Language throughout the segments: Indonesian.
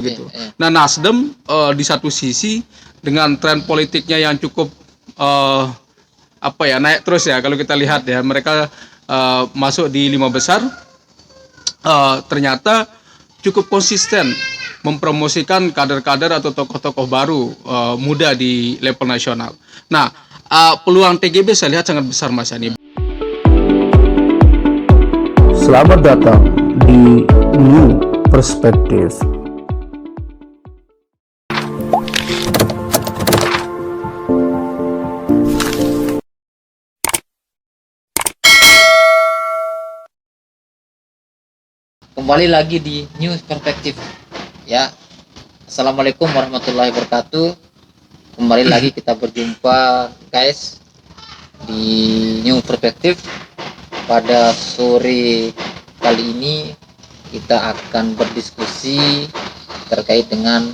gitu. Iya. Nah, Nasdem di satu sisi dengan tren politiknya yang cukup naik terus ya kalau kita lihat ya, mereka masuk di 5 besar, ternyata cukup konsisten mempromosikan kader-kader atau tokoh-tokoh baru muda di level nasional. Nah, peluang TGB saya lihat sangat besar, Mas Yani. Selamat datang di New Perspective. Kembali lagi di New Perspective ya. Assalamualaikum warahmatullahi wabarakatuh. Kembali lagi kita berjumpa guys di New Perspective. Pada sore kali ini kita akan berdiskusi terkait dengan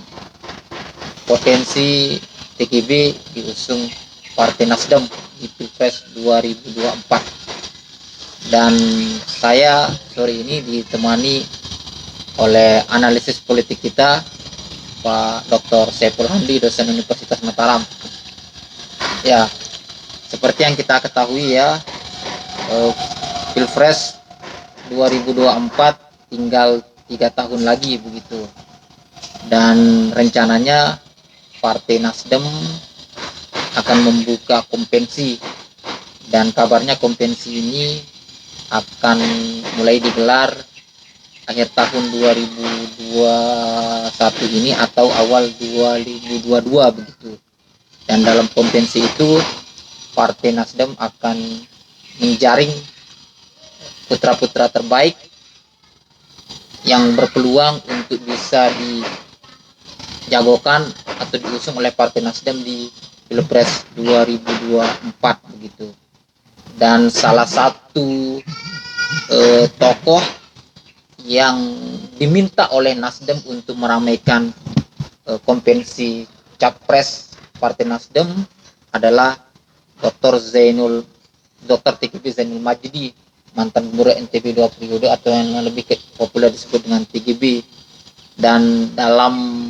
potensi TGB diusung Partai Nasdem di Pilpres 2024. Dan saya sore ini ditemani oleh analisis politik kita, Pak Dr. Saiful Hamdi, dosen Universitas Mataram. Ya, seperti yang kita ketahui ya, Pilpres 2024 tinggal 3 tahun lagi begitu. Dan rencananya Partai Nasdem akan membuka kompensi, dan kabarnya kompensi ini akan mulai digelar akhir tahun 2021 ini atau awal 2022 begitu. Dan dalam kompensi itu Partai Nasdem akan menjaring putra-putra terbaik yang berpeluang untuk bisa dijagokan atau diusung oleh Partai Nasdem di Pilpres 2024 begitu. Dan salah satu tokoh yang diminta oleh Nasdem untuk meramaikan kompensi capres Partai Nasdem adalah Dr. TGB Zainul Majdi, mantan gubernur NTB 2 periode atau yang lebih populer disebut dengan TGB. Dan dalam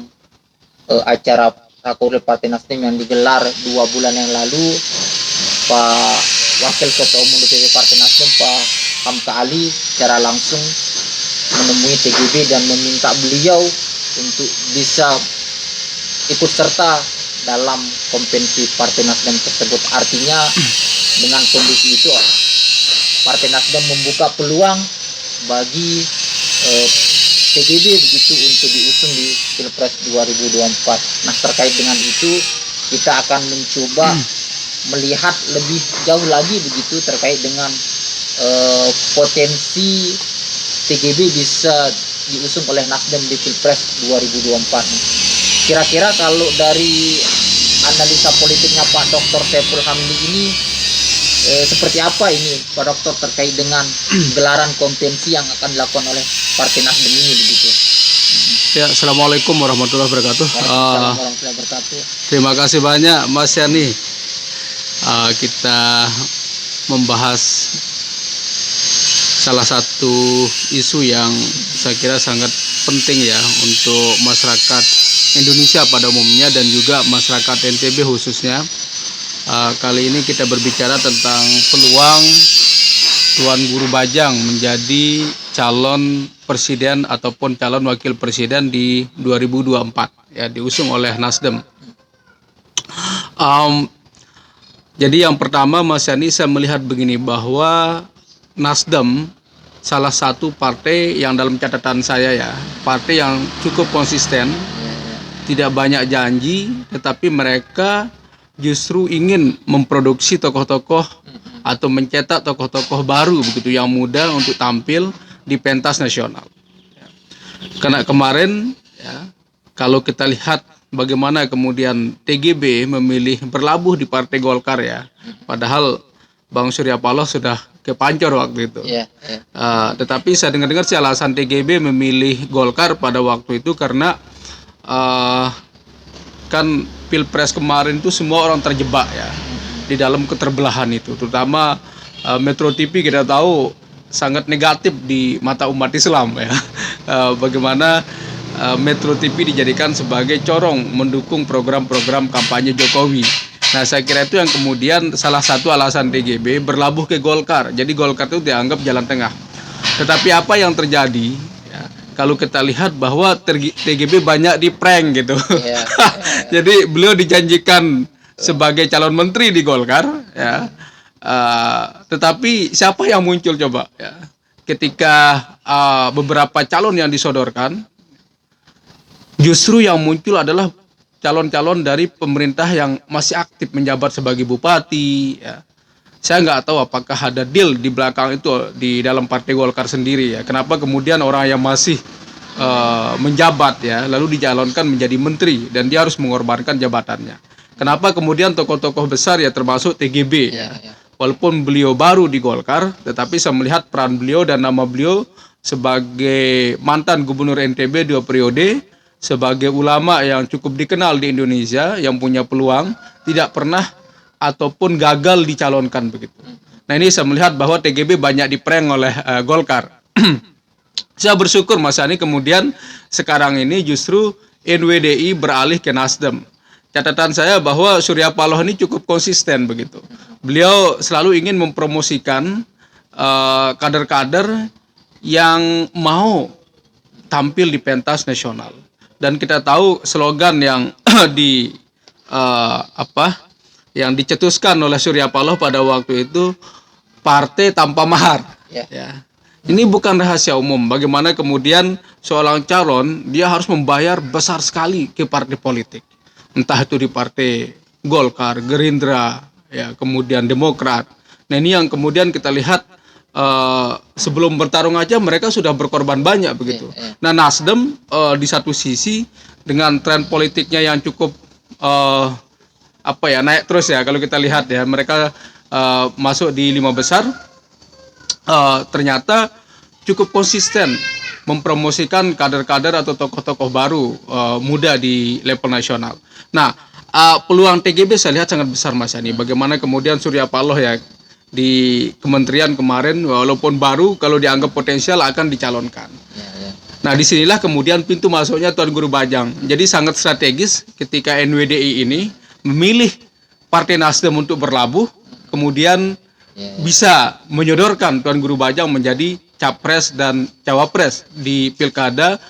acara Rakoril Partai Nasdem yang digelar 2 bulan yang lalu, Pak Wakil Ketua Umum DPP Partai Nasdem Pak Hamka Ali secara langsung menemui TGB dan meminta beliau untuk bisa ikut serta dalam kompensi Partai Nasdem tersebut. Artinya dengan kondisi itu Partai Nasdem membuka peluang bagi TGB begitu untuk diusung di Pilpres 2024. Nah, terkait dengan itu kita akan mencoba melihat lebih jauh lagi begitu terkait dengan potensi TGB bisa diusung oleh Nasdem di Pilpres 2024. Kira-kira kalau dari analisa politiknya Pak Dr. Saiful Hamdi ini seperti apa ini Pak Dokter terkait dengan gelaran kompensi yang akan dilakukan oleh Partai Nasdem ini begitu? Ya, Assalamualaikum warahmatullahi wabarakatuh. Waalaikumsalam warahmatullahi wabarakatuh. Terima kasih banyak, Mas Yani. Kita membahas salah satu isu yang saya kira sangat penting ya untuk masyarakat Indonesia pada umumnya dan juga masyarakat NTB khususnya. Kali ini kita berbicara tentang peluang Tuan Guru Bajang menjadi calon presiden ataupun calon wakil presiden di 2024 ya, diusung oleh Nasdem. Jadi yang pertama, Mas Yani, saya melihat begini bahwa Nasdem salah satu partai yang dalam catatan saya ya, partai yang cukup konsisten, tidak banyak janji, tetapi mereka justru ingin memproduksi tokoh-tokoh atau mencetak tokoh-tokoh baru begitu yang muda untuk tampil di pentas nasional. Karena kemarin ya, kalau kita lihat bagaimana kemudian TGB memilih berlabuh di Partai Golkar ya, padahal Bang Surya Paloh sudah ke Pancor waktu itu. Tetapi saya dengar-dengar sih alasan TGB memilih Golkar pada waktu itu karena kan Pilpres kemarin itu semua orang terjebak ya di dalam keterbelahan itu, terutama Metro TV kita tahu sangat negatif di mata umat Islam ya. Bagaimana Metro TV dijadikan sebagai corong mendukung program-program kampanye Jokowi. Nah, saya kira itu yang kemudian salah satu alasan TGB berlabuh ke Golkar. Jadi Golkar itu dianggap jalan tengah. Tetapi apa yang terjadi? Ya, kalau kita lihat bahwa TGB banyak di prank gitu. Ya, Jadi beliau dijanjikan sebagai calon menteri di Golkar, ya. Tetapi siapa yang muncul coba? Ya. Ketika beberapa calon yang disodorkan, justru yang muncul adalah calon-calon dari pemerintah yang masih aktif menjabat sebagai bupati. Ya. Saya nggak tahu apakah ada deal di belakang itu di dalam Partai Golkar sendiri. Ya. Kenapa kemudian orang yang masih menjabat ya lalu dicalonkan menjadi menteri dan dia harus mengorbankan jabatannya. Kenapa kemudian tokoh-tokoh besar ya termasuk TGB ya. Walaupun beliau baru di Golkar, tetapi saya melihat peran beliau dan nama beliau sebagai mantan gubernur NTB 2 periode, sebagai ulama yang cukup dikenal di Indonesia, yang punya peluang, tidak pernah ataupun gagal dicalonkan begitu. Nah, ini saya melihat bahwa TGB banyak diprank oleh Golkar. Saya bersyukur Mas Ani kemudian sekarang ini justru NWDI beralih ke Nasdem. Catatan saya bahwa Surya Paloh ini cukup konsisten begitu. Beliau selalu ingin mempromosikan kader-kader yang mau tampil di pentas nasional. Dan kita tahu slogan yang yang dicetuskan oleh Surya Paloh pada waktu itu, partai tanpa mahar. Ya. Ini bukan rahasia umum. Bagaimana kemudian seorang calon dia harus membayar besar sekali ke partai politik. Entah itu di partai Golkar, Gerindra, ya kemudian Demokrat. Nah ini yang kemudian kita lihat sebelum bertarung aja mereka sudah berkorban banyak begitu. Nah Nasdem di satu sisi dengan tren politiknya yang cukup naik terus ya kalau kita lihat ya mereka masuk di 5 besar. Ternyata cukup konsisten mempromosikan kader-kader atau tokoh-tokoh baru muda di level nasional. Nah, peluang TGB saya lihat sangat besar Mas Yani. Bagaimana kemudian Surya Paloh ya di kementerian kemarin walaupun baru kalau dianggap potensial akan dicalonkan. Nah, disinilah kemudian pintu masuknya Tuan Guru Bajang. Jadi sangat strategis ketika NWDI ini memilih Partai Nasdem untuk berlabuh, kemudian bisa menyodorkan Tuan Guru Bajang menjadi capres dan cawapres di pilkada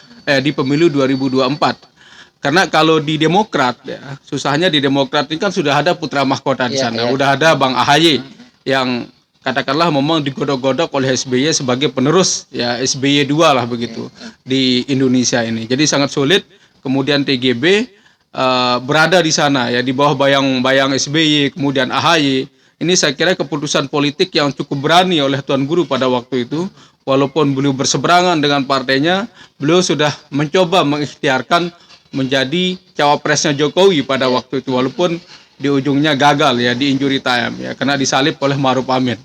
di pemilu 2024. Karena kalau di Demokrat ya, susahnya di Demokrat ini kan sudah ada putra mahkota di sana, udah ada Bang AHY yang katakanlah memang digodok-godok oleh SBY sebagai penerus ya SBY 2 lah begitu di Indonesia ini. Jadi sangat sulit kemudian TGB berada di sana ya di bawah bayang-bayang SBY kemudian AHY. Ini saya kira keputusan politik yang cukup berani oleh Tuan Guru pada waktu itu. Walaupun beliau berseberangan dengan partainya, beliau sudah mencoba mengikhtiarkan menjadi cawapresnya Jokowi pada waktu itu. Walaupun di ujungnya gagal ya di injury time ya karena disalib oleh Ma'ruf Amin.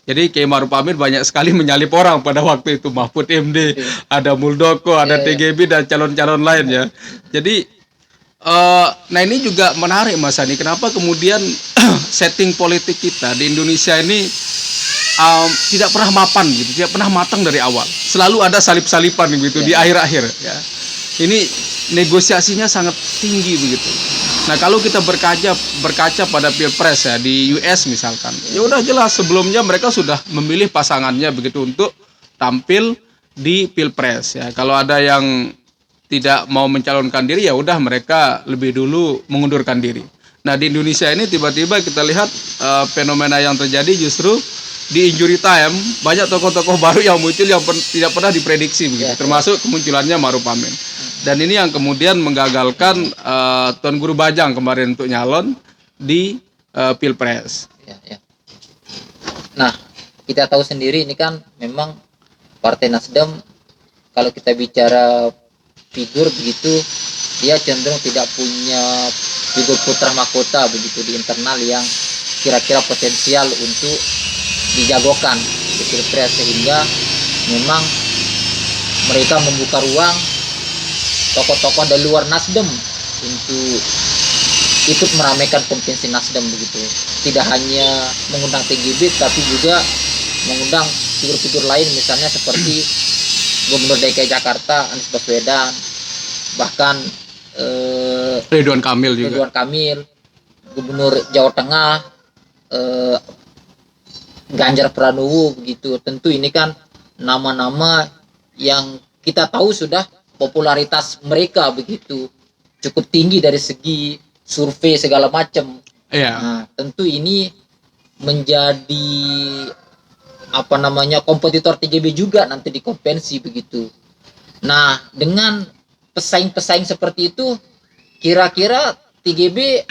Jadi Kiai Ma'ruf Amin banyak sekali menyalip orang pada waktu itu. Mahfud MD, ada Muldoko, ada TGB dan calon-calon lain ya. Jadi nah ini juga menarik Mas Ani. Kenapa kemudian setting politik kita di Indonesia ini tidak pernah mapan gitu, tidak pernah matang dari awal. Selalu ada salip-salipan gitu di akhir-akhir ya. Ini negosiasinya sangat tinggi begitu. Nah kalau kita berkaca pada pilpres ya di US misalkan, ya udah jelas sebelumnya mereka sudah memilih pasangannya begitu untuk tampil di pilpres ya. Kalau ada yang tidak mau mencalonkan diri ya udah mereka lebih dulu mengundurkan diri. Nah di Indonesia ini tiba-tiba kita lihat fenomena yang terjadi justru di injury time banyak tokoh-tokoh baru yang muncul yang tidak pernah diprediksi begitu, termasuk kemunculannya Ma'ruf Amin. Dan ini yang kemudian menggagalkan Tuan Guru Bajang kemarin untuk nyalon di pilpres. Nah kita tahu sendiri ini kan memang Partai Nasdem kalau kita bicara figur begitu dia cenderung tidak punya figur putra mahkota begitu di internal yang kira-kira potensial untuk dijagokan di pilpres sehingga memang mereka membuka ruang tokoh-tokoh dari luar Nasdem untuk ikut meramaikan kompetensi Nasdem begitu. Tidak hanya mengundang TGB tapi juga mengundang figur-figur lain misalnya seperti Gubernur DKI Jakarta Anies Baswedan, bahkan Ridwan Kamil juga. Ridwan Kamil, Gubernur Jawa Tengah, Ganjar Pranowo begitu. Tentu ini kan nama-nama yang kita tahu sudah popularitas mereka begitu cukup tinggi dari segi survei segala macam. Iya. Nah, tentu ini menjadi kompetitor TGB juga nanti di konvensi begitu. Nah, dengan pesaing-pesaing seperti itu, kira-kira TGB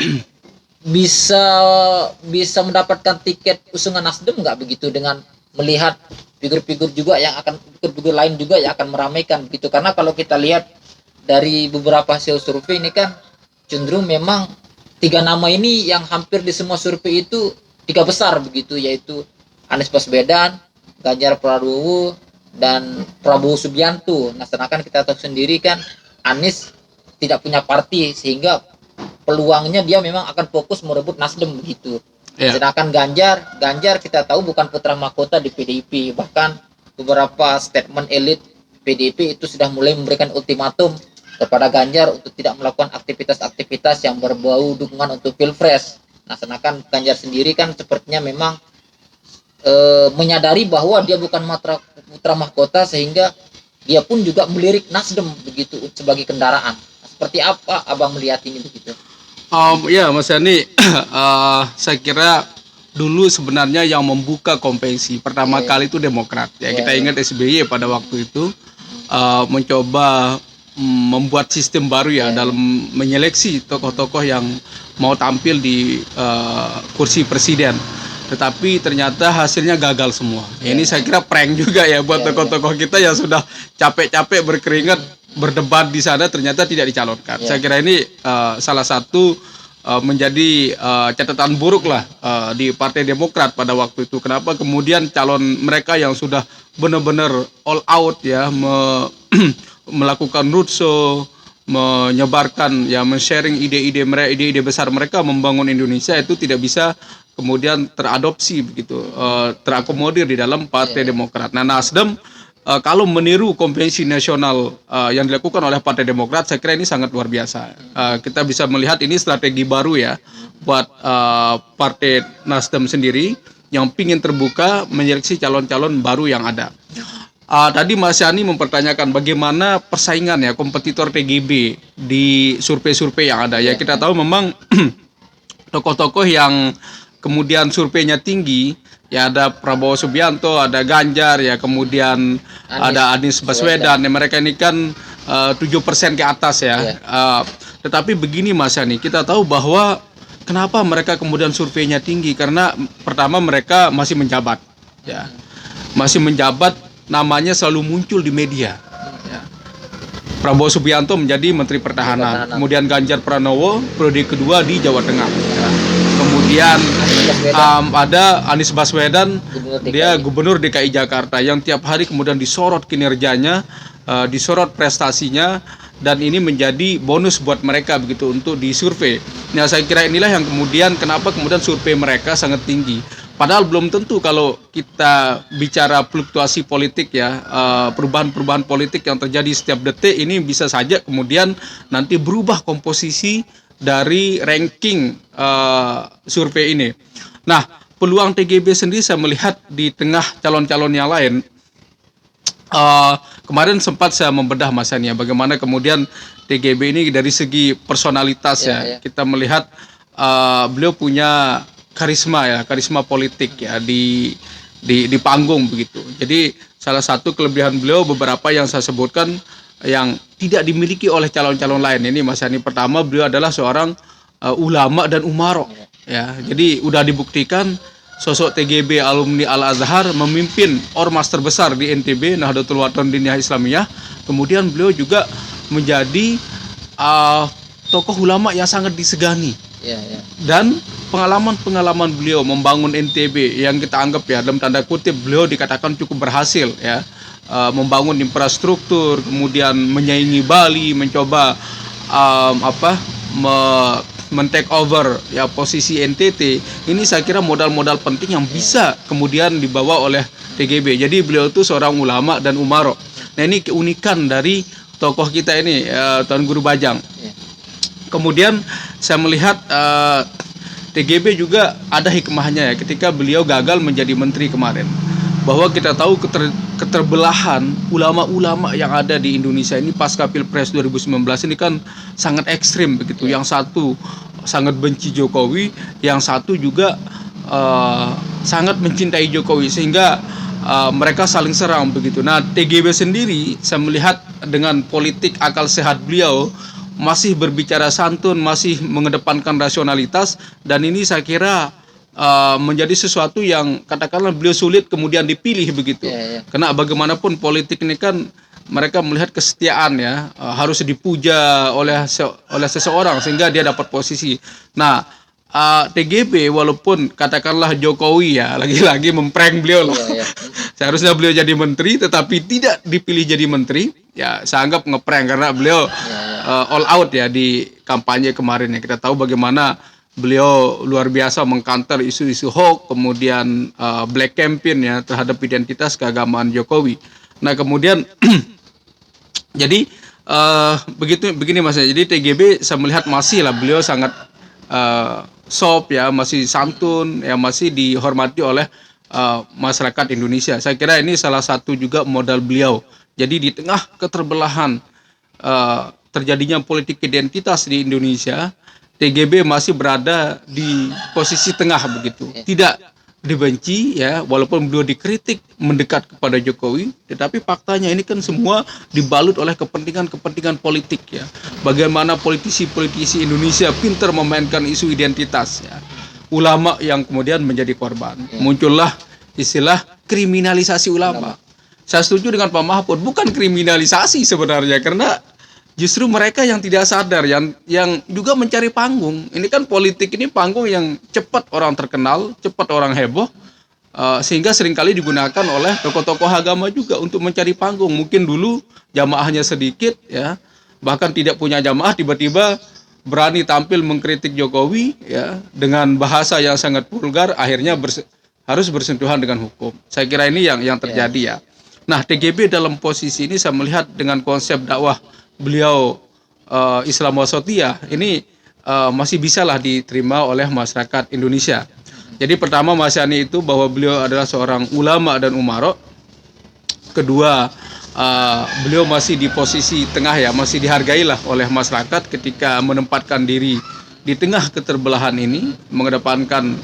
bisa mendapatkan tiket usungan Nasdem nggak begitu, dengan melihat figur-figur lain juga yang akan meramaikan begitu. Karena kalau kita lihat dari beberapa hasil survei ini kan cenderung memang 3 nama ini yang hampir di semua survei itu 3 besar begitu, yaitu Anies Baswedan, Ganjar Pranowo, dan Prabowo Subianto. Nah, sedangkan kita tahu sendiri kan Anies tidak punya parti, sehingga peluangnya dia memang akan fokus merebut Nasdem begitu. Yeah. Sedangkan Ganjar kita tahu bukan putra mahkota di PDIP, bahkan beberapa statement elit PDIP itu sudah mulai memberikan ultimatum kepada Ganjar untuk tidak melakukan aktivitas-aktivitas yang berbau dukungan untuk Pilpres. Nah, sedangkan Ganjar sendiri kan sepertinya memang menyadari bahwa dia bukan putra mahkota, sehingga dia pun juga melirik Nasdem begitu sebagai kendaraan. Nah, seperti apa Abang melihat ini begitu? Ya Mas Yani, saya kira dulu sebenarnya yang membuka konvensi pertama kali itu Demokrat. Ya, kita ingat SBY pada waktu itu mencoba membuat sistem baru ya dalam menyeleksi tokoh-tokoh yang mau tampil di kursi presiden. Tetapi ternyata hasilnya gagal semua. Ini saya kira prank juga ya buat tokoh-tokoh kita yang sudah capek-capek berkeringat berdebat di sana, ternyata tidak dicalonkan. Saya kira ini salah satu menjadi catatan buruk lah di Partai Demokrat pada waktu itu. Kenapa kemudian calon mereka yang sudah benar-benar all out ya melakukan roadshow, menyebarkan ya, men-sharing ide-ide besar mereka membangun Indonesia itu tidak bisa kemudian teradopsi begitu, terakomodir di dalam Partai Demokrat. Nah, Nasdem kalau meniru konvensi nasional yang dilakukan oleh Partai Demokrat, saya kira ini sangat luar biasa. Kita bisa melihat ini strategi baru ya buat Partai Nasdem sendiri yang ingin terbuka menyeleksi calon-calon baru yang ada. Tadi Mas Yani mempertanyakan bagaimana persaingan ya kompetitor TGB di survei-survei yang ada. Ya, kita tahu memang tokoh-tokoh yang kemudian surveinya tinggi, ya ada Prabowo Subianto, ada Ganjar, ya kemudian ada Anies Baswedan. Ya, mereka ini kan 7% ke atas ya. Tetapi begini Mas Yani, kita tahu bahwa kenapa mereka kemudian surveinya tinggi, karena pertama mereka masih menjabat, ya masih menjabat, namanya selalu muncul di media. Ya. Prabowo Subianto menjadi Menteri Pertahanan, kemudian Ganjar Pranowo periode kedua di Jawa Tengah. Ya. Kemudian ada Anies Baswedan, dia Gubernur DKI Jakarta yang tiap hari kemudian disorot kinerjanya, disorot prestasinya, dan ini menjadi bonus buat mereka begitu untuk disurvei. Nah, saya kira inilah yang kemudian kenapa kemudian survei mereka sangat tinggi. Padahal belum tentu kalau kita bicara fluktuasi politik ya, perubahan-perubahan politik yang terjadi setiap detik ini bisa saja kemudian nanti berubah komposisi dari ranking survei ini. Nah, peluang TGB sendiri saya melihat di tengah calon-calon yang lain. Kemarin sempat saya membedah Mas Yani ya, bagaimana kemudian TGB ini dari segi personalitas ya. Kita melihat beliau punya karisma politik ya di panggung begitu. Jadi salah satu kelebihan beliau beberapa yang saya sebutkan yang tidak dimiliki oleh calon-calon lain ini Mas Yani. Pertama, beliau adalah seorang ulama dan umaro ya. Jadi udah dibuktikan sosok TGB alumni Al-Azhar memimpin ormas terbesar di NTB, Nahdlatul Wathon Diniyah Islamiyah. Kemudian beliau juga menjadi tokoh ulama yang sangat disegani. Dan pengalaman beliau membangun NTB yang kita anggap ya dalam tanda kutip beliau dikatakan cukup berhasil ya, membangun infrastruktur, kemudian menyaingi Bali, mencoba men-take over ya posisi NTT. Ini saya kira modal-modal penting yang bisa kemudian dibawa oleh TGB. Jadi beliau itu seorang ulama dan umaro. Nah, ini keunikan dari tokoh kita ini Tuan Guru Bajang. Ya. Kemudian saya melihat TGB juga ada hikmahnya ya ketika beliau gagal menjadi menteri kemarin. Bahwa kita tahu keterbelahan ulama-ulama yang ada di Indonesia ini pasca Pilpres 2019 ini kan sangat ekstrim begitu. Yang satu sangat benci Jokowi, yang satu juga sangat mencintai Jokowi, sehingga mereka saling serang begitu. Nah, TGB sendiri saya melihat dengan politik akal sehat beliau masih berbicara santun, masih mengedepankan rasionalitas, dan ini saya kira menjadi sesuatu yang katakanlah beliau sulit kemudian dipilih begitu. Karena bagaimanapun politik ini kan mereka melihat kesetiaan ya, harus dipuja oleh seseorang sehingga dia dapat posisi. Nah, TGB walaupun katakanlah Jokowi ya lagi-lagi memprank beliau loh. Seharusnya beliau jadi menteri tetapi tidak dipilih jadi menteri. Ya, saya anggap ngeprank karena beliau all out ya di kampanye kemarin ya. Kita tahu bagaimana beliau luar biasa mengkanter isu-isu hoax, kemudian black campaign ya terhadap identitas keagamaan Jokowi. Nah, kemudian jadi begini Mas. Jadi TGB saya melihat masih lah beliau sangat soft ya, masih santun ya, masih dihormati oleh masyarakat Indonesia. Saya kira ini salah satu juga modal beliau. Jadi di tengah keterbelahan terjadinya politik identitas di Indonesia, TGB masih berada di posisi tengah begitu. Tidak dibenci ya, walaupun beliau dikritik mendekat kepada Jokowi, tetapi faktanya ini kan semua dibalut oleh kepentingan politik ya. Bagaimana politisi-politisi Indonesia pintar memainkan isu identitas ya. Ulama yang kemudian menjadi korban. Muncullah istilah kriminalisasi ulama. Saya setuju dengan Pak Mahfud, bukan kriminalisasi sebenarnya, karena justru mereka yang tidak sadar, yang juga mencari panggung. Ini kan politik ini panggung yang cepat orang terkenal, cepat orang heboh, sehingga seringkali digunakan oleh tokoh-tokoh agama juga untuk mencari panggung. Mungkin dulu jamaahnya sedikit, ya, bahkan tidak punya jamaah, tiba-tiba berani tampil mengkritik Jokowi, ya, dengan bahasa yang sangat vulgar, akhirnya harus bersentuhan dengan hukum. Saya kira ini yang terjadi ya. Nah, TGB dalam posisi ini saya melihat dengan konsep dakwah beliau Islam wasatiyah ini masih bisalah diterima oleh masyarakat Indonesia. Jadi pertama Mas Yani itu bahwa beliau adalah seorang ulama dan umaro. Kedua, beliau masih di posisi tengah ya, masih dihargailah oleh masyarakat ketika menempatkan diri di tengah keterbelahan ini, mengedepankan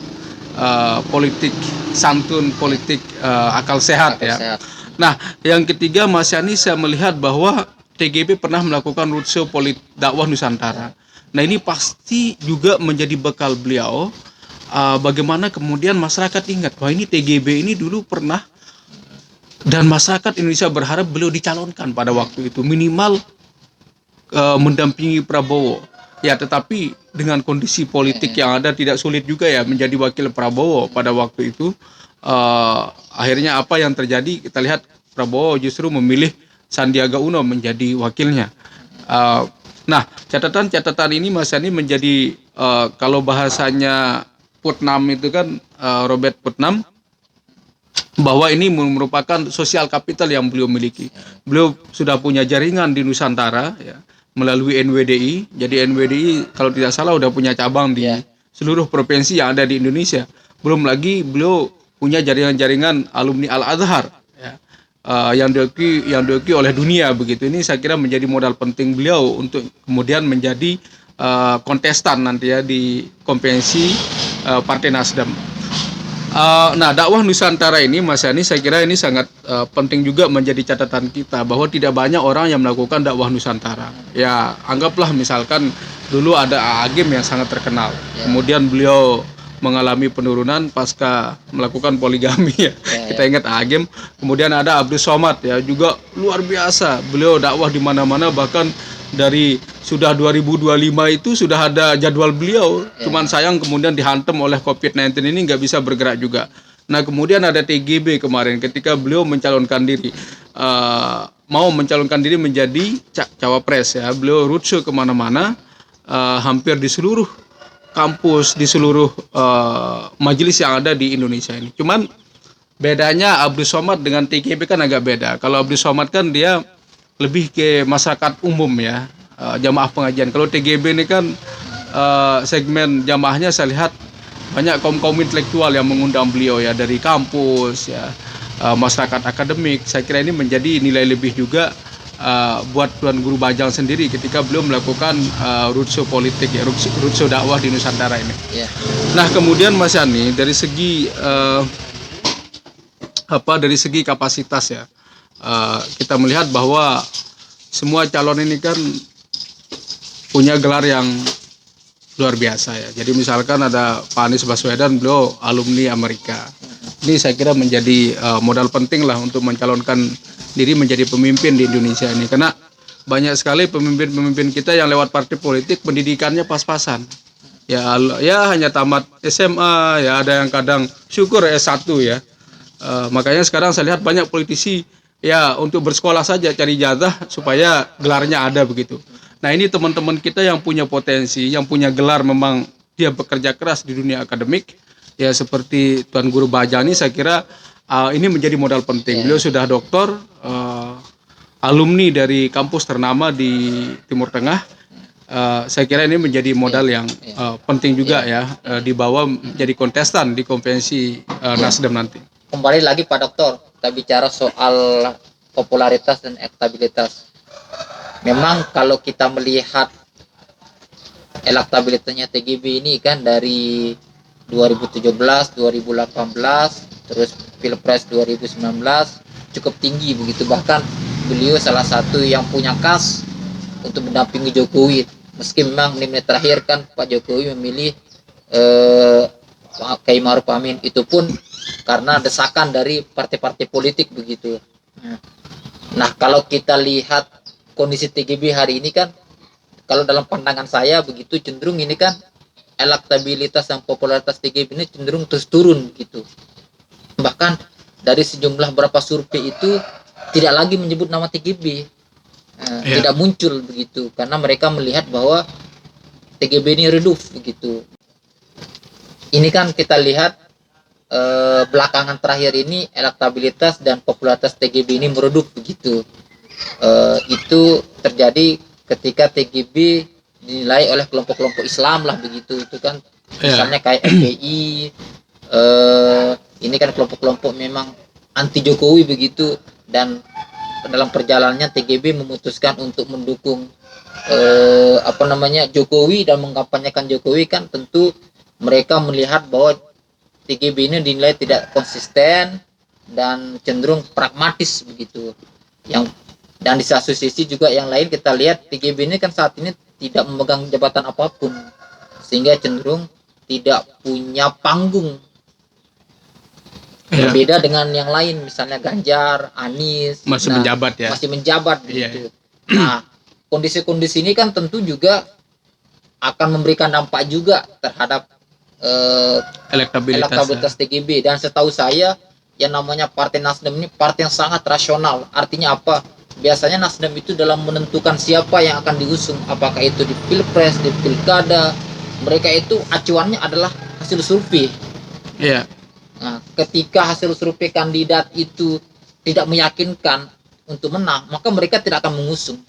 politik santun, politik akal sehat ya. Nah, yang ketiga Mas Yani saya melihat bahwa TGB pernah melakukan roadshow dakwah Nusantara. Nah, ini pasti juga menjadi bekal beliau bagaimana kemudian masyarakat ingat bahwa ini TGB ini dulu pernah, dan masyarakat Indonesia berharap beliau dicalonkan pada waktu itu minimal mendampingi Prabowo. Ya, tetapi dengan kondisi politik yang ada tidak sulit juga ya menjadi wakil Prabowo pada waktu itu. Akhirnya apa yang terjadi, kita lihat Prabowo justru memilih Sandiaga Uno menjadi wakilnya. Nah, catatan ini Mas Yani menjadi kalau bahasanya Putnam itu kan Robert Putnam, bahwa ini merupakan sosial kapital yang beliau miliki. Beliau sudah punya jaringan di Nusantara ya, melalui NWDI. Jadi NWDI kalau tidak salah udah punya cabang di seluruh provinsi yang ada di Indonesia. Belum lagi beliau punya jaringan-jaringan alumni Al-Azhar ya, yang diakui oleh dunia begitu. Ini saya kira menjadi modal penting beliau untuk kemudian menjadi kontestan nanti ya di konvensi Partai Nasdem. Nah, dakwah Nusantara ini Mas Yani saya kira ini sangat penting juga menjadi catatan kita bahwa tidak banyak orang yang melakukan dakwah Nusantara. Ya, anggaplah misalkan dulu ada Agim yang sangat terkenal. Kemudian beliau mengalami penurunan pasca melakukan poligami ya. Kita ingat Agim. Kemudian ada Abdul Somad ya, juga luar biasa. Beliau dakwah di mana-mana, bahkan dari sudah 2025 itu sudah ada jadwal beliau. Cuman sayang kemudian dihantam oleh COVID-19 ini nggak bisa bergerak juga. Nah, kemudian ada TGB kemarin ketika beliau mencalonkan diri, mau mencalonkan diri menjadi cawapres ya. Beliau roadshow kemana-mana, hampir di seluruh kampus, di seluruh majelis yang ada di Indonesia ini. Cuman bedanya Abdul Somad dengan TGB kan agak beda. Kalau Abdul Somad kan dia lebih ke masyarakat umum ya, jamaah pengajian. Kalau TGB ini kan segmen jamaahnya saya lihat banyak kaum intelektual yang mengundang beliau ya, dari kampus ya, masyarakat akademik. Saya kira ini menjadi nilai lebih juga buat Tuan Guru Bajang sendiri ketika beliau melakukan roadshow politik ya, roadshow dakwah di Nusantara ini. Ya. Nah kemudian Mas Yani, dari segi dari segi kapasitas ya, kita melihat bahwa semua calon ini kan punya gelar yang luar biasa ya. Jadi misalkan ada Pak Anies Baswedan, beliau alumni Amerika. Ini saya kira menjadi modal penting lah untuk mencalonkan diri menjadi pemimpin di Indonesia ini. Karena banyak sekali pemimpin-pemimpin kita yang lewat partai politik pendidikannya pas-pasan. Ya hanya tamat SMA, ya ada yang kadang syukur S1 ya. Makanya sekarang saya lihat banyak politisi ya untuk bersekolah saja cari jatah supaya gelarnya ada begitu. Nah ini teman-teman kita yang punya potensi, yang punya gelar, memang dia bekerja keras di dunia akademik, ya seperti Tuan Guru Bajang ini, saya kira ini menjadi modal penting. Beliau sudah doktor, alumni dari kampus ternama di Timur Tengah. Saya kira ini menjadi modal yang penting juga ya, dibawa menjadi kontestan di konvensi Nasdem nanti. Kembali lagi Pak Dokter, kita bicara soal popularitas dan elektabilitas. Memang kalau kita melihat elektabilitasnya TGB ini kan dari 2017, 2018, terus Pilpres 2019 cukup tinggi begitu. Bahkan beliau salah satu yang punya kas untuk mendampingi Jokowi. Meski memang menit terakhir kan Pak Jokowi memilih Kiai Ma'ruf Amin, itu pun karena desakan dari partai-partai politik begitu. Nah kalau kita lihat kondisi TGB hari ini kan, kalau dalam pandangan saya begitu, cenderung ini kan elektabilitas dan popularitas TGB ini cenderung terus turun gitu. Bahkan dari sejumlah beberapa survei itu tidak lagi menyebut nama TGB, tidak muncul begitu, karena mereka melihat bahwa TGB ini redup begitu. Ini kan kita lihat belakangan terakhir ini elektabilitas dan popularitas TGB ini meredup begitu. Itu terjadi ketika TGB dinilai oleh kelompok-kelompok Islam lah begitu. Itu kan misalnya kayak FPI, ini kan kelompok-kelompok memang anti Jokowi begitu, dan dalam perjalanannya TGB memutuskan untuk mendukung Jokowi dan mengkampanyekan Jokowi. Kan tentu mereka melihat bahwa TGB ini dinilai tidak konsisten dan cenderung pragmatis begitu. Dan di satu sisi juga yang lain kita lihat TGB ini kan saat ini tidak memegang jabatan apapun, sehingga cenderung tidak punya panggung. Berbeda dengan yang lain, misalnya Ganjar, Anies masih menjabat ya. Masih menjabat begitu. Nah, kondisi-kondisi ini kan tentu juga akan memberikan dampak juga terhadap elektabilitas TGB. Dan setahu saya yang namanya Partai Nasdem ini partai yang sangat rasional. Artinya apa? Biasanya Nasdem itu dalam menentukan siapa yang akan diusung, apakah itu di Pilpres, di Pilkada, mereka itu acuannya adalah hasil survei. Nah, ketika hasil survei kandidat itu tidak meyakinkan untuk menang, maka mereka tidak akan mengusung.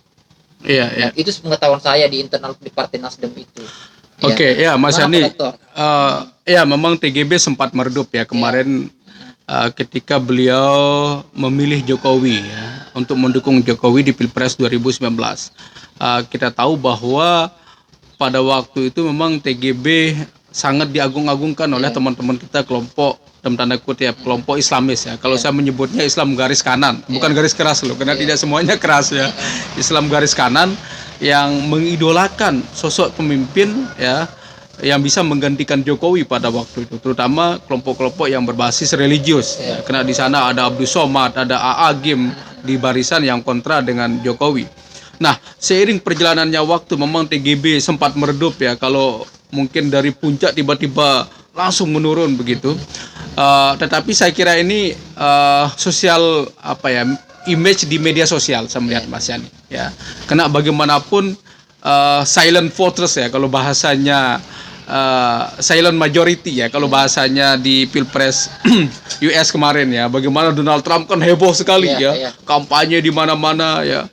Itu pengetahuan saya di internal di Partai Nasdem itu. Oke, Mas Yani, memang TGB sempat meredup ya kemarin ketika beliau memilih Jokowi ya, untuk mendukung Jokowi di Pilpres 2019. Kita tahu bahwa pada waktu itu memang TGB sangat diagung-agungkan oleh teman-teman kita, kelompok dalam tanda kutip kelompok Islamis ya. Kalau saya menyebutnya Islam garis kanan, bukan garis keras loh, karena tidak semuanya keras ya. Islam garis kanan yang mengidolakan sosok pemimpin ya yang bisa menggantikan Jokowi pada waktu itu, terutama kelompok-kelompok yang berbasis religius. Karena di sana ada Abdul Somad, ada Agim di barisan yang kontra dengan Jokowi. Nah, seiring perjalanannya waktu memang TGB sempat meredup ya. Kalau mungkin dari puncak tiba-tiba langsung menurun begitu. Tetapi saya kira ini sosial image di media sosial saya melihat Mas Yani ya. Karena bagaimanapun silent voters ya kalau bahasanya, silent majority ya kalau bahasanya di Pilpres US kemarin ya. Bagaimana Donald Trump kan heboh sekali kampanye di mana-mana ya.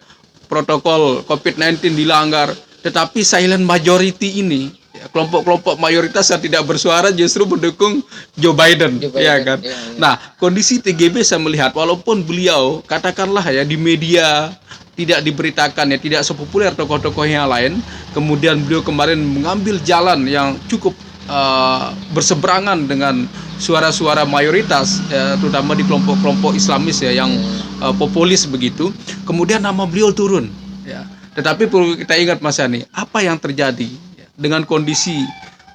protokol COVID-19 dilanggar, tetapi silent majority ini, ya, kelompok-kelompok mayoritas yang tidak bersuara justru mendukung Joe Biden, ya kan? Ya. Nah, kondisi TGB saya melihat walaupun beliau katakanlah ya di media tidak diberitakan, ya tidak sepopuler tokoh-tokoh yang lain, kemudian beliau kemarin mengambil jalan yang cukup berseberangan dengan suara-suara mayoritas, ya, terutama di kelompok-kelompok Islamis ya yang populis begitu. Kemudian nama beliau turun, ya. Tetapi perlu kita ingat Mas Yani, apa yang terjadi dengan kondisi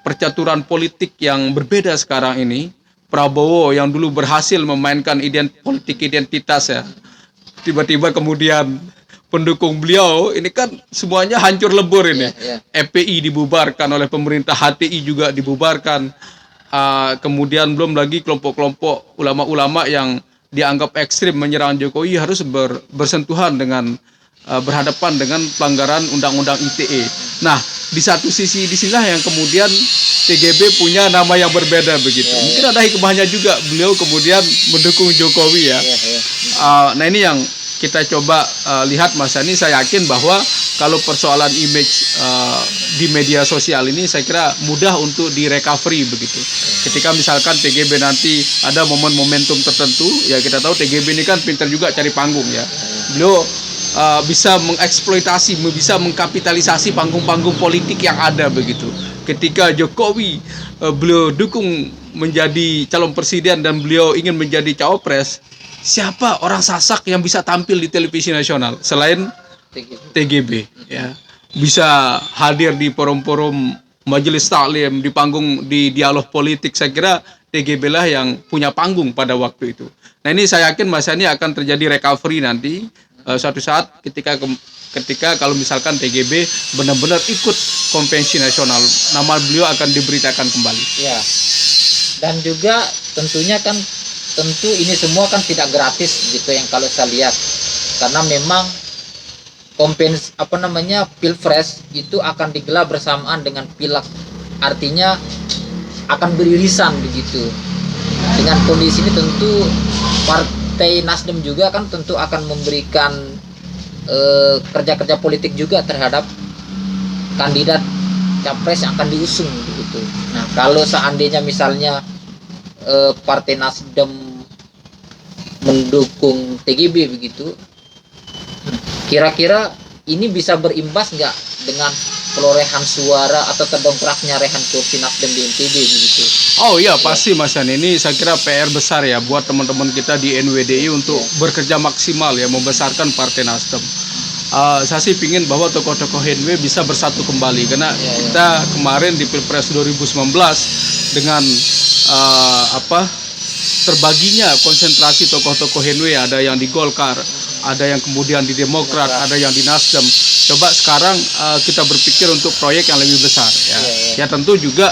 percaturan politik yang berbeda sekarang ini. Prabowo yang dulu berhasil memainkan politik identitas, ya, tiba-tiba kemudian pendukung beliau ini kan semuanya hancur lebur ini. FPI dibubarkan oleh pemerintah, HTI juga dibubarkan. Kemudian belum lagi kelompok-kelompok ulama-ulama yang dianggap ekstrim menyerang Jokowi harus bersentuhan dengan berhadapan dengan pelanggaran undang-undang ITE. Nah, di satu sisi disinilah yang kemudian TGB punya nama yang berbeda begitu. Mungkin ada hikmahnya juga beliau kemudian mendukung Jokowi ya. Nah, ini yang kita coba lihat Mas Yani. Saya yakin bahwa kalau persoalan image di media sosial ini saya kira mudah untuk direcovery begitu. Ketika misalkan TGB nanti ada momentum tertentu, ya kita tahu TGB ini kan pintar juga cari panggung ya. Beliau bisa mengeksploitasi, bisa mengkapitalisasi panggung-panggung politik yang ada begitu. Ketika Jokowi beliau dukung menjadi calon presiden dan beliau ingin menjadi cawapres, siapa orang Sasak yang bisa tampil di televisi nasional selain TGB ya, bisa hadir di forum-forum majelis taklim, di panggung, di dialog politik. Saya kira TGB lah yang punya panggung pada waktu itu. Nah, ini saya yakin Mas Yani akan terjadi recovery nanti suatu saat ketika kalau misalkan TGB benar-benar ikut konvensi nasional, nama beliau akan diberitakan kembali. Ya. Dan juga tentunya kan ini semua kan tidak gratis gitu yang kalau saya lihat, karena memang Pilpres itu akan digelar bersamaan dengan Pileg, artinya akan beririsan begitu. Dengan kondisi ini tentu Partai Nasdem juga kan tentu akan memberikan kerja-kerja politik juga terhadap kandidat capres yang akan diusung begitu. Nah, kalau seandainya misalnya Partai Nasdem mendukung TGB begitu, kira-kira ini bisa berimbas nggak dengan perolehan suara atau terdongkraknya rehan kursi Nasdem di NTB begitu? Oh iya, pasti Mas Yani. Ini saya kira PR besar ya buat teman-teman kita di NWDI untuk bekerja maksimal ya membesarkan Partai Nasdem. Saya sih pingin bahwa tokoh-tokoh NW bisa bersatu kembali, karena kita kemarin di Pilpres 2019 dengan terbaginya konsentrasi tokoh-tokoh NW, ada yang di Golkar, ada yang kemudian di Demokrat, ada yang di Nasdem. Coba sekarang kita berpikir untuk proyek yang lebih besar ya. Ya tentu juga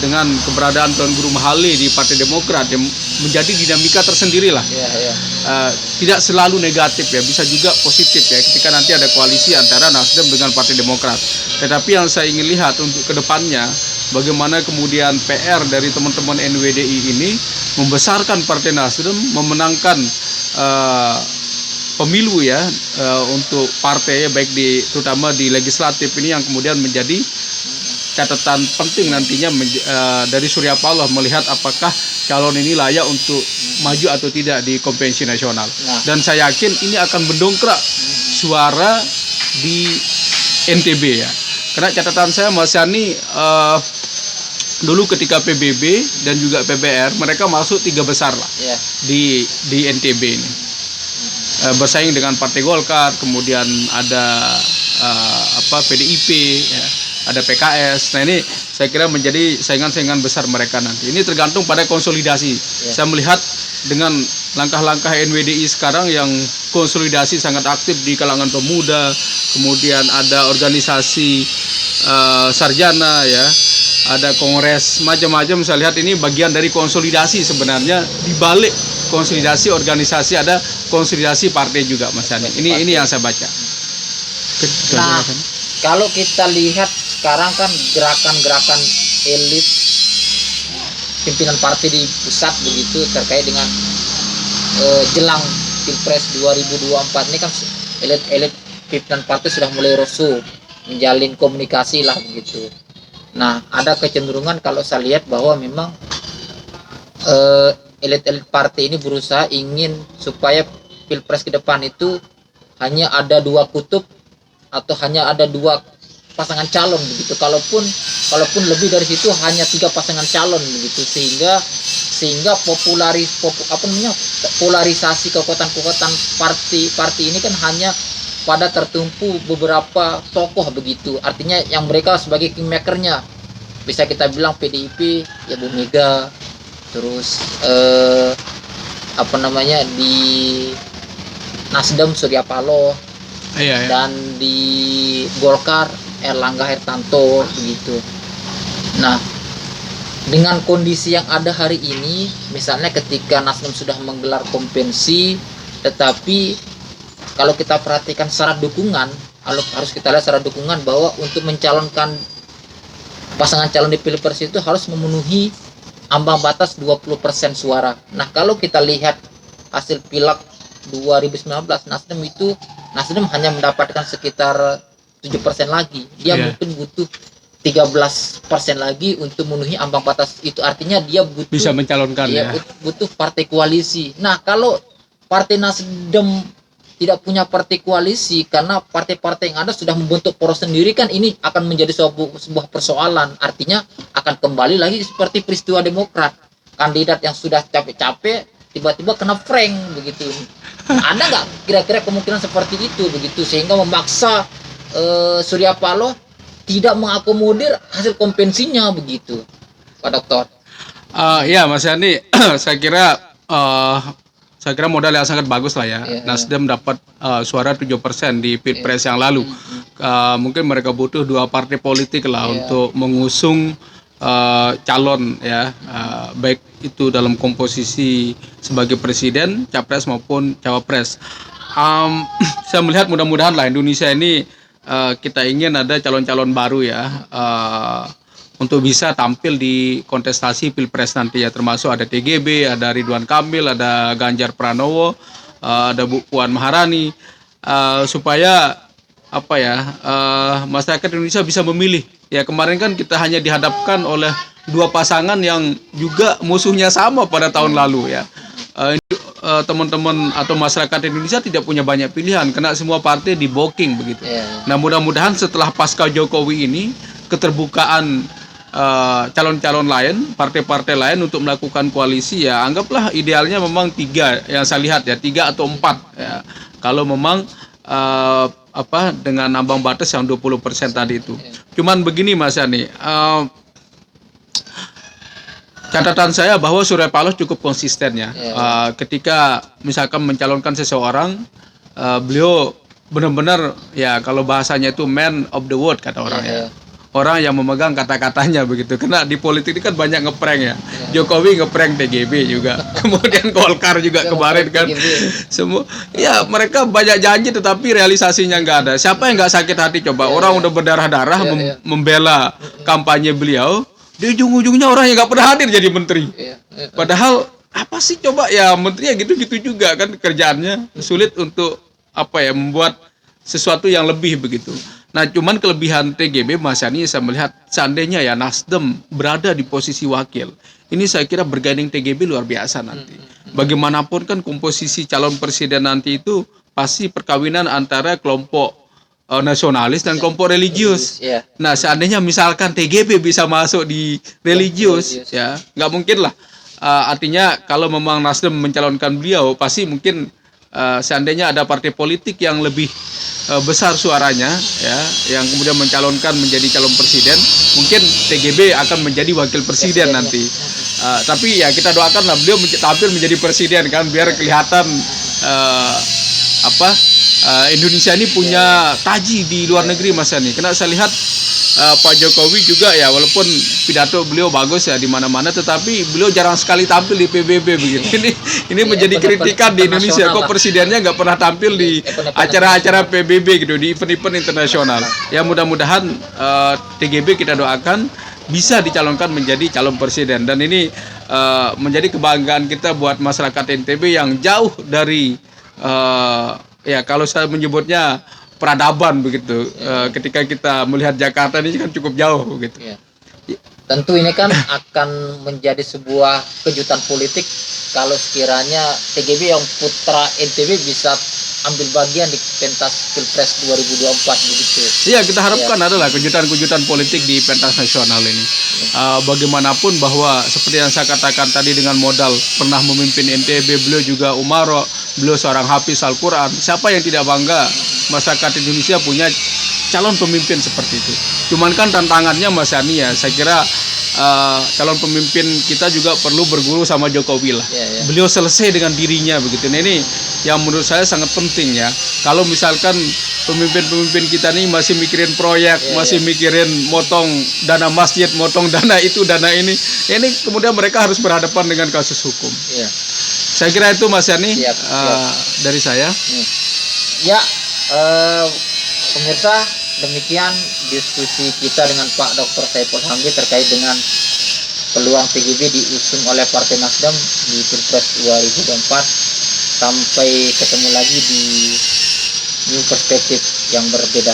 dengan keberadaan Tuan Guru Mahali di Partai Demokrat yang menjadi dinamika tersendiri lah. Tidak selalu negatif ya, bisa juga positif ya ketika nanti ada koalisi antara Nasdem dengan Partai Demokrat. Tetapi yang saya ingin lihat untuk kedepannya, bagaimana kemudian PR dari teman-teman NWDI ini membesarkan Partai Nasdem, memenangkan pemilu ya untuk partai baik terutama di legislatif ini, yang kemudian menjadi catatan penting nantinya dari Surya Paloh melihat apakah calon ini layak untuk maju atau tidak di konvensi nasional. Dan saya yakin ini akan mendongkrak suara di NTB ya. Karena catatan saya Mas Yani, dulu ketika PBB dan juga PBR mereka masuk 3 besar lah di NTB ini, bersaing dengan Partai Golkar, kemudian ada PDIP ya, ada PKS. Nah, ini saya kira menjadi saingan-saingan besar mereka nanti. Ini tergantung pada konsolidasi. Saya melihat dengan langkah-langkah NWDI sekarang yang konsolidasi sangat aktif di kalangan pemuda, kemudian ada organisasi sarjana ya, ada kongres macam-macam. Saya lihat ini bagian dari konsolidasi sebenarnya. Di balik konsolidasi organisasi ada konsolidasi partai juga, Mas Yani. Ini yang saya baca. Nah, kalau kita lihat sekarang kan gerakan-gerakan elit pimpinan partai di pusat begitu terkait dengan jelang Pilpres 2024 ini kan elit-elit pimpinan partai sudah mulai rusuh, menjalin komunikasi lah begitu. Nah, ada kecenderungan kalau saya lihat bahwa memang elit-elit partai ini berusaha ingin supaya pilpres ke depan itu hanya ada dua kutub atau hanya ada dua pasangan calon begitu. Kalaupun lebih dari situ hanya 3 pasangan calon begitu, sehingga polarisasi kekuatan-kekuatan partai ini kan hanya pada tertumpu beberapa tokoh begitu. Artinya yang mereka sebagai kingmakernya, bisa kita bilang PDIP ya Bu Mega, terus di Nasdem Surya Paloh, Iya. dan di Golkar Erlangga Hartarto begitu. Nah, dengan kondisi yang ada hari ini, misalnya ketika Nasdem sudah menggelar konvensi, tetapi kalau kita perhatikan syarat dukungan, harus kita lihat syarat dukungan bahwa untuk mencalonkan pasangan calon di pilpres itu harus memenuhi ambang batas 20% suara. Nah, kalau kita lihat hasil pilek 2019, Nasdem hanya mendapatkan sekitar 7% lagi. Dia mungkin butuh 13% lagi untuk memenuhi ambang batas itu. Artinya dia Bisa mencalonkan butuh partai koalisi. Nah, kalau partai Nasdem tidak punya partai koalisi karena partai-partai yang ada sudah membentuk poros sendiri, kan ini akan menjadi sebuah persoalan. Artinya akan kembali lagi seperti peristiwa Demokrat. Kandidat yang sudah capek-capek tiba-tiba kena prank begitu. Ada nggak kira-kira kemungkinan seperti itu begitu, sehingga memaksa Surya Paloh tidak mengakomodir hasil konvensinya begitu, Pak Dokter? Ya Mas Yani, saya kira modal yang sangat bagus lah ya. Nasdem dapat suara 7% di Pilpres yang lalu. Mungkin mereka butuh 2 partai politik lah untuk mengusung calon ya, baik itu dalam komposisi sebagai presiden, capres maupun cawapres. Saya melihat mudah-mudahan lah Indonesia ini kita ingin ada calon-calon baru ya, untuk bisa tampil di kontestasi pilpres nanti ya, termasuk ada TGB, ada Ridwan Kamil, ada Ganjar Pranowo, ada Bu Puan Maharani, supaya masyarakat Indonesia bisa memilih. Ya, kemarin kan kita hanya dihadapkan oleh 2 pasangan yang juga musuhnya sama pada tahun lalu ya. Teman-teman atau masyarakat Indonesia tidak punya banyak pilihan karena semua partai diboking begitu. Nah, mudah-mudahan setelah pasca Jokowi ini keterbukaan calon-calon lain, partai-partai lain untuk melakukan koalisi ya, anggaplah idealnya memang 3 yang saya lihat ya, 3 atau 4 ya. Kalau memang dengan ambang batas yang 20% tadi itu. Cuman begini Mas Yani, catatan saya bahwa Surya Paloh cukup konsisten ya. Ketika misalkan mencalonkan seseorang, beliau benar-benar ya, kalau bahasanya itu man of the word kata orang ya. Orang yang memegang kata-katanya begitu. Karena di politik ini kan banyak ngeprank ya. Jokowi ngeprank TGB juga. Kemudian Golkar juga kemarin kan. Semua ya, mereka banyak janji tetapi realisasinya nggak ada. Siapa yang nggak sakit hati coba? Orang udah berdarah-darah membela kampanye beliau. Di ujung-ujungnya orang yang nggak pernah hadir jadi menteri. Padahal apa sih coba ya, menterinya gitu-gitu juga kan kerjaannya. Sulit untuk membuat sesuatu yang lebih begitu. Nah, cuman kelebihan TGB Mas Yani, saya melihat seandainya ya Nasdem berada di posisi wakil, ini saya kira bergandeng TGB luar biasa nanti. Bagaimanapun kan komposisi calon presiden nanti itu pasti perkawinan antara kelompok nasionalis dan kelompok religius. Nah, seandainya misalkan TGB bisa masuk di religius ya, nggak mungkin lah. Artinya kalau memang Nasdem mencalonkan beliau, pasti mungkin seandainya ada partai politik yang lebih besar suaranya ya, yang kemudian mencalonkan menjadi calon presiden, mungkin TGB akan menjadi wakil presiden nanti. Tapi ya kita doakanlah beliau tampil menjadi presiden kan, biar kelihatan Indonesia ini punya taji di luar negeri Mas Yani. Karena saya lihat Pak Jokowi juga ya, walaupun pidato beliau bagus ya di mana-mana, tetapi beliau jarang sekali tampil di PBB begitu. Ini menjadi kritikan di Indonesia, kok presidennya nggak pernah tampil di acara-acara PBB gitu, di event-event internasional. Ya mudah-mudahan TGB kita doakan bisa dicalonkan menjadi calon presiden, dan ini menjadi kebanggaan kita buat masyarakat NTB yang jauh dari ya kalau saya menyebutnya peradaban begitu. Ketika kita melihat Jakarta ini kan cukup jauh gitu. Ya. Tentu ini kan akan menjadi sebuah kejutan politik kalau sekiranya TGB yang putra NTB bisa ambil bagian di pentas Pilpres 2024 begitu. Iya, kita harapkan adalah kejutan-kejutan politik di pentas nasional ini. Bagaimanapun bahwa seperti yang saya katakan tadi, dengan modal pernah memimpin NTB, beliau juga umaro, beliau seorang hafiz Al-Quran. Siapa yang tidak bangga masyarakat Indonesia punya calon pemimpin seperti itu. Cuman kan tantangannya Mas Yani ya, saya kira calon pemimpin kita juga perlu berguru sama Jokowi lah. Beliau selesai dengan dirinya begitu. Nah, ini yang menurut saya sangat penting ya. Kalau misalkan pemimpin-pemimpin kita nih masih mikirin proyek, masih mikirin motong dana masjid, motong dana itu, dana ini kemudian mereka harus berhadapan dengan kasus hukum. Saya kira itu Mas Yani dari saya. Ya, pemirsa, demikian diskusi kita dengan Pak Dr. Saiful Hamdi terkait dengan peluang TGB diusung oleh Partai Nasdem di Pilpres 2024. Sampai ketemu lagi di new perspektif yang berbeda.